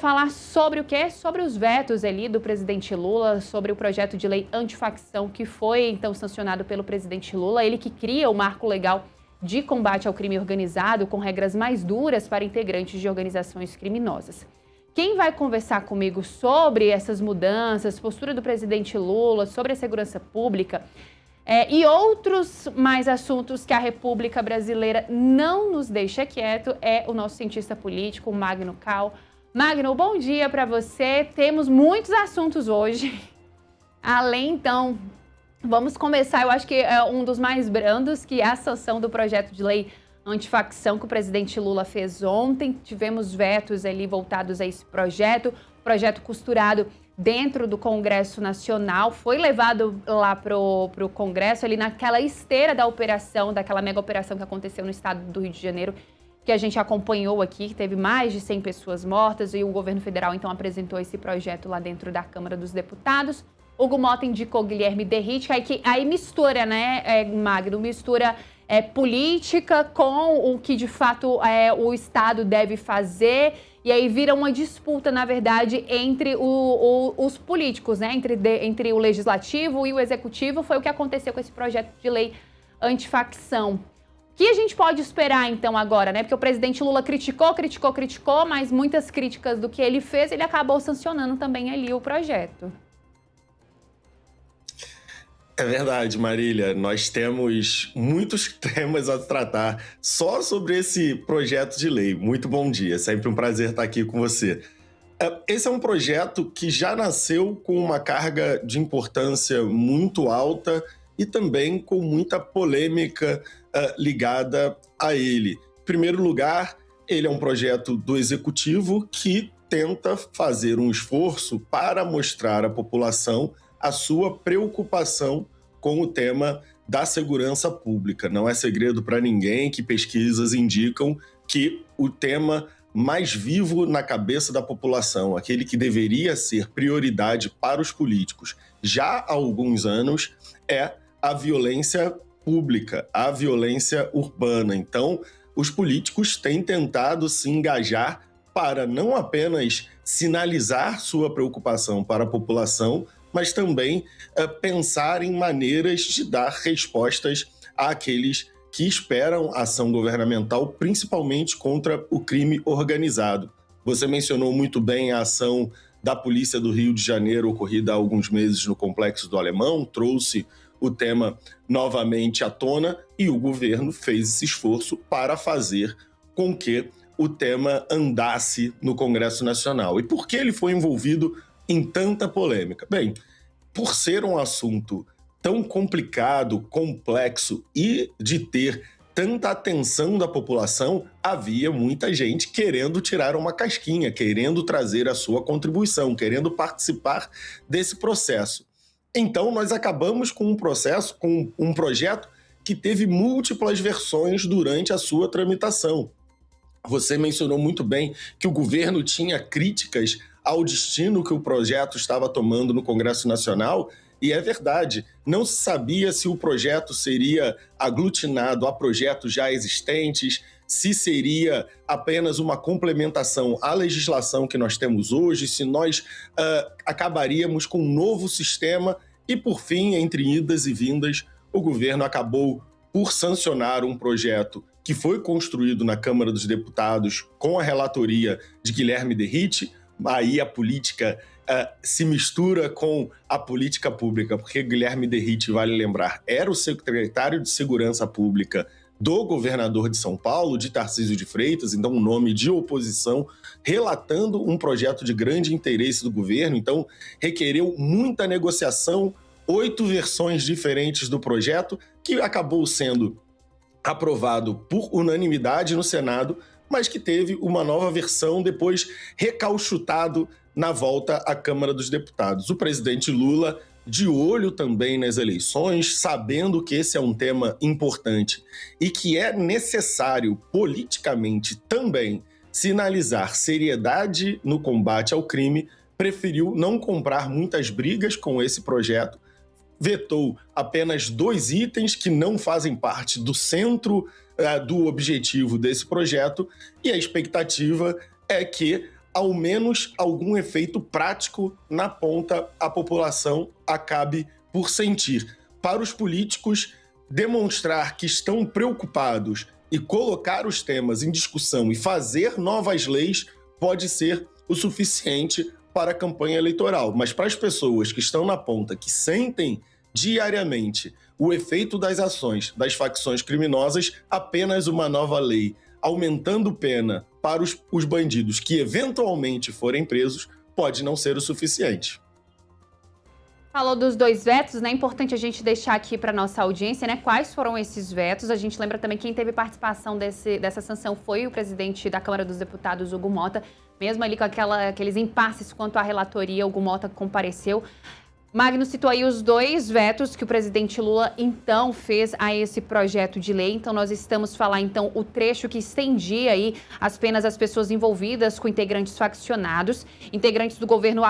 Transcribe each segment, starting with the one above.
falar sobre o quê? Sobre os vetos ali do presidente Lula, sobre o projeto de lei antifacção que foi, então, sancionado pelo presidente Lula. Ele que cria o marco legal de combate ao crime organizado com regras mais duras para integrantes de organizações criminosas. Quem vai conversar comigo sobre essas mudanças, postura do presidente Lula, sobre a segurança pública e outros mais assuntos que a República Brasileira não nos deixa quieto é o nosso cientista político, Magno Cal. Magno, bom dia para você. Temos muitos assuntos hoje. Além, então, vamos começar, eu acho que é um dos mais brandos, que é a sanção do projeto de lei antifacção que o presidente Lula fez ontem. Tivemos vetos ali voltados a esse projeto costurado dentro do Congresso Nacional, foi levado lá pro Congresso, ali naquela esteira da operação, daquela mega operação que aconteceu no estado do Rio de Janeiro, que a gente acompanhou aqui, que teve mais de 100 pessoas mortas, e o governo federal, então, apresentou esse projeto lá dentro da Câmara dos Deputados. Hugo Mota indicou Guilherme Derrit, aí mistura, né, Magno, mistura política com o que, de fato, o Estado deve fazer, e aí vira uma disputa, na verdade, entre os políticos, né, entre o Legislativo e o Executivo. Foi o que aconteceu com esse projeto de lei antifacção. O que a gente pode esperar, então, agora, né? Porque o presidente Lula criticou, mas muitas críticas do que ele fez, ele acabou sancionando também ali o projeto. É verdade, Marília. Nós temos muitos temas a tratar só sobre esse projeto de lei. Muito bom dia, sempre um prazer estar aqui com você. Esse é um projeto que já nasceu com uma carga de importância muito alta e também com muita polêmica ligada a ele. Em primeiro lugar, ele é um projeto do Executivo que tenta fazer um esforço para mostrar à população a sua preocupação com o tema da segurança pública. Não é segredo para ninguém que pesquisas indicam que o tema mais vivo na cabeça da população, aquele que deveria ser prioridade para os políticos já há alguns anos, é a violência pública, a violência urbana. Então, os políticos têm tentado se engajar para não apenas sinalizar sua preocupação para a população, mas também pensar em maneiras de dar respostas àqueles que esperam ação governamental, principalmente contra o crime organizado. Você mencionou muito bem a ação da Polícia do Rio de Janeiro, ocorrida há alguns meses no Complexo do Alemão, trouxe o tema novamente à tona e o governo fez esse esforço para fazer com que o tema andasse no Congresso Nacional. E por que ele foi envolvido em tanta polêmica? Bem, por ser um assunto tão complicado, complexo e de ter tanta atenção da população, havia muita gente querendo tirar uma casquinha, querendo trazer a sua contribuição, querendo participar desse processo. Então, nós acabamos com um projeto que teve múltiplas versões durante a sua tramitação. Você mencionou muito bem que o governo tinha críticas ao destino que o projeto estava tomando no Congresso Nacional, e é verdade, não se sabia se o projeto seria aglutinado a projetos já existentes, se seria apenas uma complementação à legislação que nós temos hoje, se nós acabaríamos com um novo sistema e, por fim, entre idas e vindas, o governo acabou por sancionar um projeto que foi construído na Câmara dos Deputados com a relatoria de Guilherme Derrit. Aí a política se mistura com a política pública, porque Guilherme Derrit, vale lembrar, era o secretário de Segurança Pública do governador de São Paulo, de Tarcísio de Freitas, então um nome de oposição, relatando um projeto de grande interesse do governo. Então requereu muita negociação, 8 versões diferentes do projeto, que acabou sendo aprovado por unanimidade no Senado, mas que teve uma nova versão depois recauchutado na volta à Câmara dos Deputados. O presidente Lula, de olho também nas eleições, sabendo que esse é um tema importante e que é necessário politicamente também sinalizar seriedade no combate ao crime, preferiu não comprar muitas brigas com esse projeto, vetou apenas 2 itens que não fazem parte do centro do objetivo desse projeto, e a expectativa é que ao menos algum efeito prático na ponta a população acabe por sentir. Para os políticos, demonstrar que estão preocupados e colocar os temas em discussão e fazer novas leis pode ser o suficiente para a campanha eleitoral. Mas para as pessoas que estão na ponta, que sentem diariamente o efeito das ações das facções criminosas, apenas uma nova lei aumentando pena para os bandidos que eventualmente forem presos pode não ser o suficiente. Falou dos 2 vetos, né? É importante a gente deixar aqui para nossa audiência, né? Quais foram esses vetos? A gente lembra também que quem teve participação dessa sanção foi o presidente da Câmara dos Deputados, Hugo Mota. Mesmo ali com aqueles impasses quanto à relatoria, Hugo Mota compareceu. Magno citou aí os 2 vetos que o presidente Lula, então, fez a esse projeto de lei. Então, nós estamos falando, então, o trecho que estendia aí as penas às pessoas envolvidas com integrantes faccionados. Integrantes do governo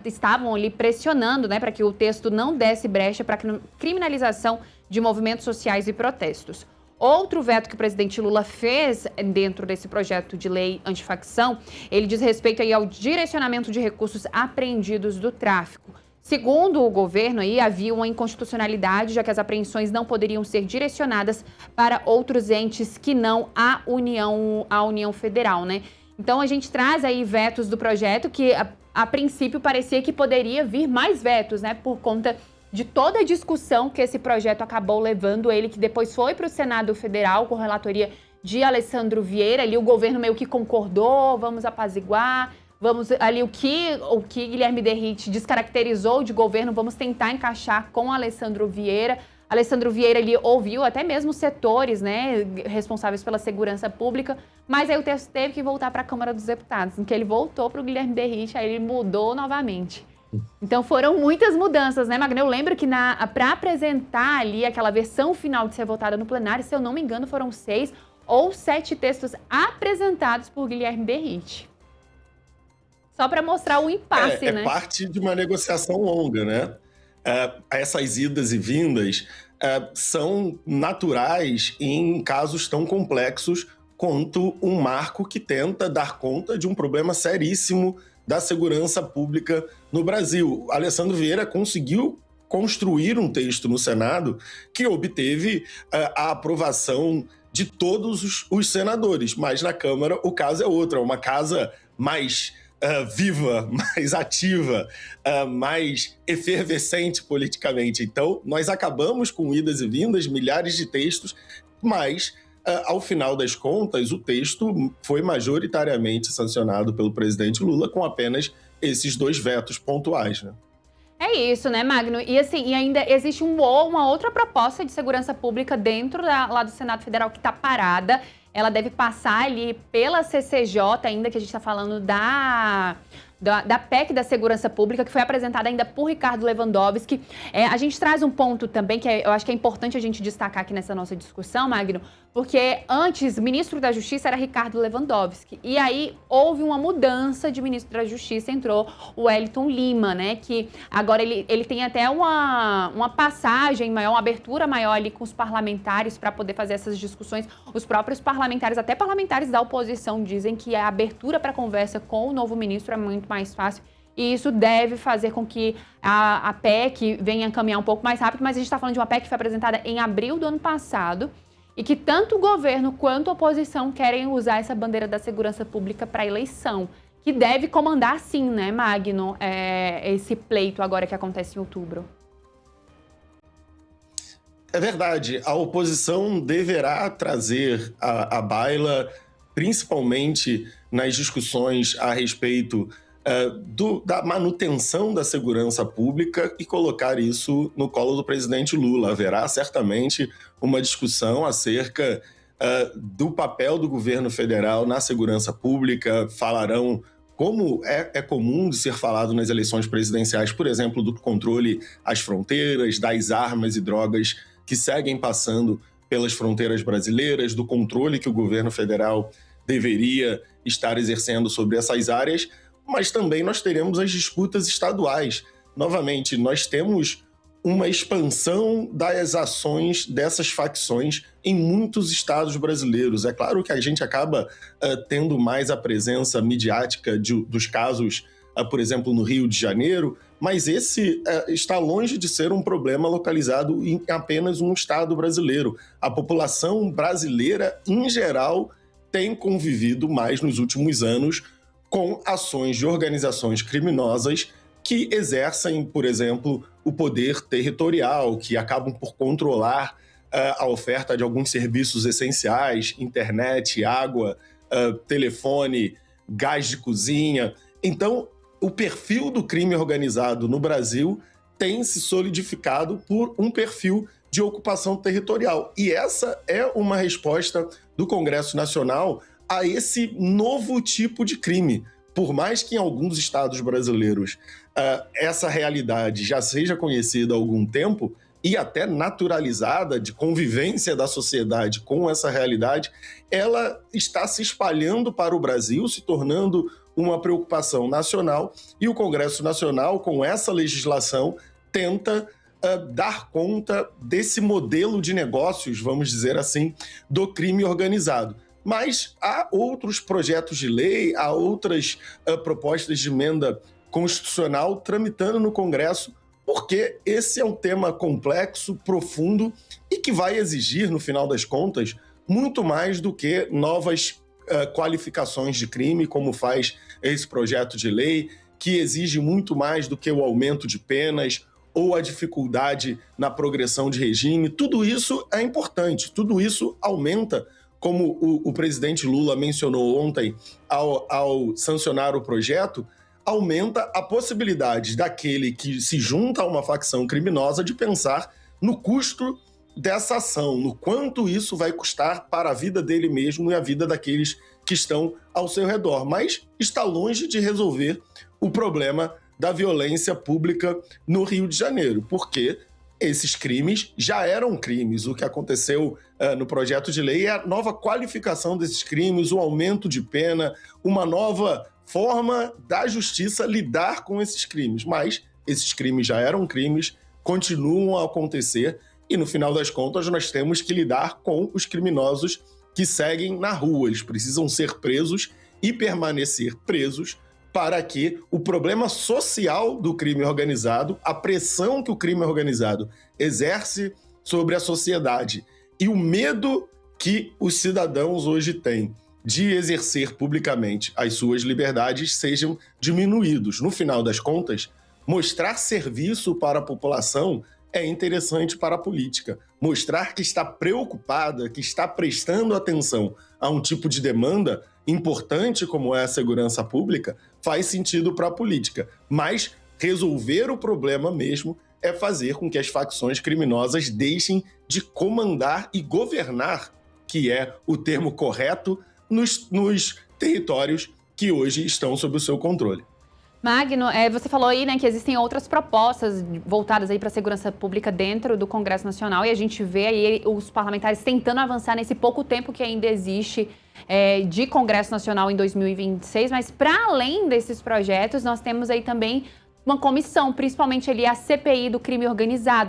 estavam ali pressionando, né, para que o texto não desse brecha para a criminalização de movimentos sociais e protestos. Outro veto que o presidente Lula fez dentro desse projeto de lei antifacção, ele diz respeito aí ao direcionamento de recursos apreendidos do tráfico. Segundo o governo, aí, havia uma inconstitucionalidade, já que as apreensões não poderiam ser direcionadas para outros entes que não a União Federal, né? Então, a gente traz aí vetos do projeto que, a princípio, parecia que poderia vir mais vetos, né? Por conta de toda a discussão que esse projeto acabou levando ele, que depois foi para o Senado Federal com relatoria de Alessandro Vieira. Ali o governo meio que concordou, vamos apaziguar. Vamos ali, o que Guilherme Derrite descaracterizou de governo, vamos tentar encaixar com Alessandro Vieira. Alessandro Vieira ali ouviu até mesmo setores, né, responsáveis pela segurança pública, mas aí o texto teve que voltar para a Câmara dos Deputados, em que ele voltou para o Guilherme Derrite, aí ele mudou novamente. Então foram muitas mudanças, né, Magno? Eu lembro que para apresentar ali aquela versão final de ser votada no plenário, se eu não me engano, foram 6 ou 7 textos apresentados por Guilherme Derrite. Só para mostrar o impasse, né? É parte de uma negociação longa, né? Essas idas e vindas são naturais em casos tão complexos quanto um marco que tenta dar conta de um problema seríssimo da segurança pública no Brasil. Alessandro Vieira conseguiu construir um texto no Senado que obteve a aprovação de todos os senadores, mas na Câmara o caso é outro, é uma casa mais viva, mais ativa, mais efervescente politicamente. Então, nós acabamos com idas e vindas, milhares de textos, mas, ao final das contas, o texto foi majoritariamente sancionado pelo presidente Lula com apenas esses 2 vetos pontuais, né? É isso, né, Magno? E assim, e ainda existe uma outra proposta de segurança pública dentro lá do Senado Federal que está parada. Ela deve passar ali pela CCJ, ainda que a gente está falando da PEC da Segurança Pública, que foi apresentada ainda por Ricardo Lewandowski. A gente traz um ponto também que eu acho que é importante a gente destacar aqui nessa nossa discussão, Magno, porque antes, ministro da Justiça era Ricardo Lewandowski. E aí houve uma mudança de ministro da Justiça, entrou o Wellington Lima, né? Que agora ele tem até uma passagem maior, uma abertura maior ali com os parlamentares para poder fazer essas discussões. Os próprios parlamentares, até parlamentares da oposição, dizem que a abertura para conversa com o novo ministro é muito mais fácil. E isso deve fazer com que a PEC venha caminhar um pouco mais rápido, mas a gente está falando de uma PEC que foi apresentada em abril do ano passado e que tanto o governo quanto a oposição querem usar essa bandeira da segurança pública para a eleição, que deve comandar sim, né, Magno, esse pleito agora que acontece em outubro. É verdade, a oposição deverá trazer à baila, principalmente nas discussões a respeito da manutenção da segurança pública e colocar isso no colo do presidente Lula. Haverá certamente uma discussão acerca do papel do governo federal na segurança pública. Falarão, como é comum de ser falado nas eleições presidenciais, por exemplo, do controle às fronteiras, das armas e drogas que seguem passando pelas fronteiras brasileiras, do controle que o governo federal deveria estar exercendo sobre essas áreas, mas também nós teremos as disputas estaduais. Novamente, nós temos uma expansão das ações dessas facções em muitos estados brasileiros. É claro que a gente acaba tendo mais a presença midiática dos casos, por exemplo, no Rio de Janeiro, mas esse está longe de ser um problema localizado em apenas um estado brasileiro. A população brasileira, em geral, tem convivido mais nos últimos anos com ações de organizações criminosas que exercem, por exemplo, o poder territorial, que acabam por controlar a oferta de alguns serviços essenciais, internet, água, telefone, gás de cozinha. Então, o perfil do crime organizado no Brasil tem se solidificado por um perfil de ocupação territorial. E essa é uma resposta do Congresso Nacional a esse novo tipo de crime. Por mais que em alguns estados brasileiros essa realidade já seja conhecida há algum tempo e até naturalizada, de convivência da sociedade com essa realidade, ela está se espalhando para o Brasil, se tornando uma preocupação nacional, e o Congresso Nacional, com essa legislação, tenta dar conta desse modelo de negócios, vamos dizer assim, do crime organizado. Mas há outros projetos de lei, há outras propostas de emenda constitucional tramitando no Congresso, porque esse é um tema complexo, profundo e que vai exigir, no final das contas, muito mais do que novas qualificações de crime, como faz esse projeto de lei, que exige muito mais do que o aumento de penas ou a dificuldade na progressão de regime. Tudo isso é importante, tudo isso aumenta, como o presidente Lula mencionou ontem ao sancionar o projeto, aumenta a possibilidade daquele que se junta a uma facção criminosa de pensar no custo dessa ação, no quanto isso vai custar para a vida dele mesmo e a vida daqueles que estão ao seu redor. Mas está longe de resolver o problema da violência pública no Rio de Janeiro, porque esses crimes já eram crimes. O que aconteceu no projeto de lei é a nova qualificação desses crimes, o aumento de pena, uma nova forma da justiça lidar com esses crimes. Mas esses crimes já eram crimes, continuam a acontecer e, no final das contas, nós temos que lidar com os criminosos que seguem na rua. Eles precisam ser presos e permanecer presos para que o problema social do crime organizado, a pressão que o crime organizado exerce sobre a sociedade e o medo que os cidadãos hoje têm de exercer publicamente as suas liberdades sejam diminuídos. No final das contas, mostrar serviço para a população é interessante para a política. Mostrar que está preocupada, que está prestando atenção a um tipo de demanda importante como é a segurança pública, faz sentido para a política. Mas resolver o problema mesmo é fazer com que as facções criminosas deixem de comandar e governar, que é o termo correto, nos territórios que hoje estão sob o seu controle. Magno, você falou aí, né, que existem outras propostas voltadas aí para a segurança pública dentro do Congresso Nacional e a gente vê aí os parlamentares tentando avançar nesse pouco tempo que ainda existe de Congresso Nacional em 2026, mas para além desses projetos, nós temos aí também uma comissão, principalmente ali a CPI do crime organizado.